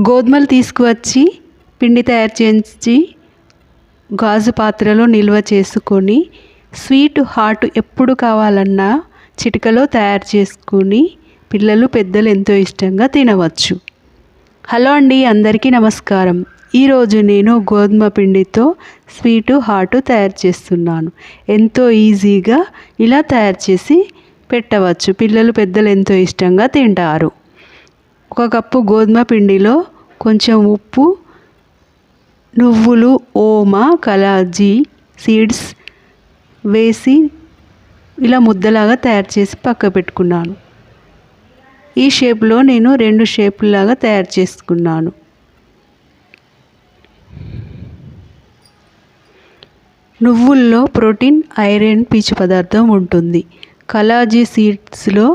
గోధుమలు తీసుకువచ్చి పిండి తయారు చేసి గాజు పాత్రలో నిల్వ చేసుకొని స్వీట్ హాట్ ఎప్పుడు కావాలన్నా చిటికలో తయారు చేసుకుని పిల్లలు పెద్దలు ఎంతో ఇష్టంగా తినవచ్చు. హలో అండి, అందరికీ నమస్కారం. ఈరోజు నేను గోధుమ పిండితో స్వీటు హాట్ తయారు చేస్తున్నాను. ఎంతో ఈజీగా ఇలా తయారు చేసి పెట్టవచ్చు. పిల్లలు పెద్దలు ఎంతో ఇష్టంగా తింటారు. 1 కప్పు గోధుమ పిండిలో కొంచెం ఉప్పు, నువ్వులు, ఓమ, కలాజీ సీడ్స్ వేసి ఇలా ముద్దలాగా తయారు చేసి పక్క పెట్టుకున్నాను. ఈ షేప్లో నేను 2 షేపులాగా తయారు చేసుకున్నాను. నువ్వుల్లో ప్రోటీన్, ఐరన్, పీచు పదార్థం ఉంటుంది. కలాజీ సీడ్స్లో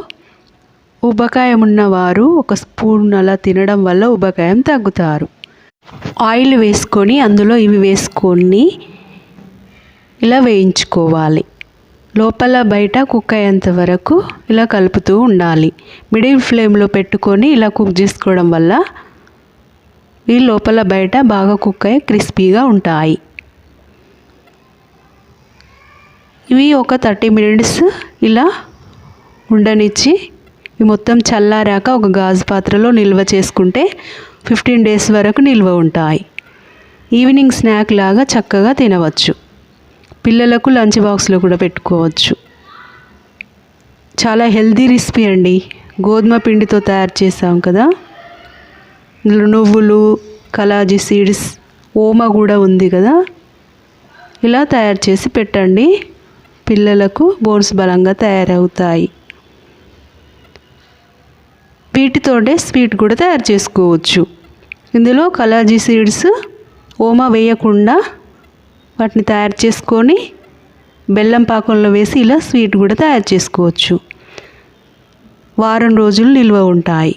ఉబకాయం ఉన్నవారు 1 స్పూన్ అలా తినడం వల్ల ఉబకాయం తగ్గుతారు. ఆయిల్ వేసుకొని అందులో ఇవి వేసుకొని ఇలా వేయించుకోవాలి. లోపల బయట కుక్ అయ్యేంత వరకు ఇలా కలుపుతూ ఉండాలి. మిడిల్ ఫ్లేమ్లో పెట్టుకొని ఇలా కుక్ చేసుకోవడం వల్ల ఈ లోపల బయట బాగా కుక్ అయ్యి క్రిస్పీగా ఉంటాయి. ఇవి ఒక 30 మినిట్స్ ఇలా ఉండనిచ్చి ఇవి మొత్తం చల్లారాక ఒక గాజు పాత్రలో నిల్వ చేసుకుంటే 15 డేస్ వరకు నిల్వ ఉంటాయి. ఈవినింగ్ స్నాక్ లాగా చక్కగా తినవచ్చు. పిల్లలకు లంచ్ బాక్స్లో కూడా పెట్టుకోవచ్చు. చాలా హెల్తీ రెసిపీ అండి. గోధుమ పిండితో తయారు చేసాం కదా, ఇందులో నువ్వులు, కలాజీ సీడ్స్, ఓమ కూడా ఉంది కదా. ఇలా తయారు చేసి పెట్టండి, పిల్లలకు బోన్స్ బలంగా తయారవుతాయి. వీటితోటే స్వీట్ కూడా తయారు చేసుకోవచ్చు. ఇందులో కలాజీ సీడ్స్, ఓమ వేయకుండా వాటిని తయారు చేసుకొని బెల్లం పాకంలో వేసి ఇలా స్వీట్ కూడా తయారు చేసుకోవచ్చు. వారం రోజులు నిల్వ ఉంటాయి.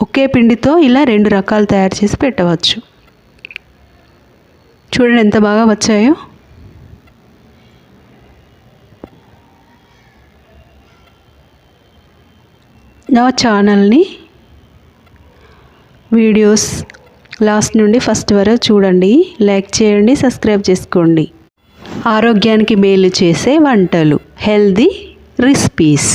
ఒకే పిండితో ఇలా 2 రకాలు తయారు చేసి పెట్టవచ్చు. చూడండి ఎంత బాగా వచ్చాయో. నా ఛానల్ని వీడియోస్ లాస్ట్ నుండి ఫస్ట్ వరకు చూడండి, లైక్ చేయండి, సబ్స్క్రైబ్ చేసుకోండి. ఆరోగ్యానికి మేలు చేసే వంటలు, హెల్దీ రెసిపీస్.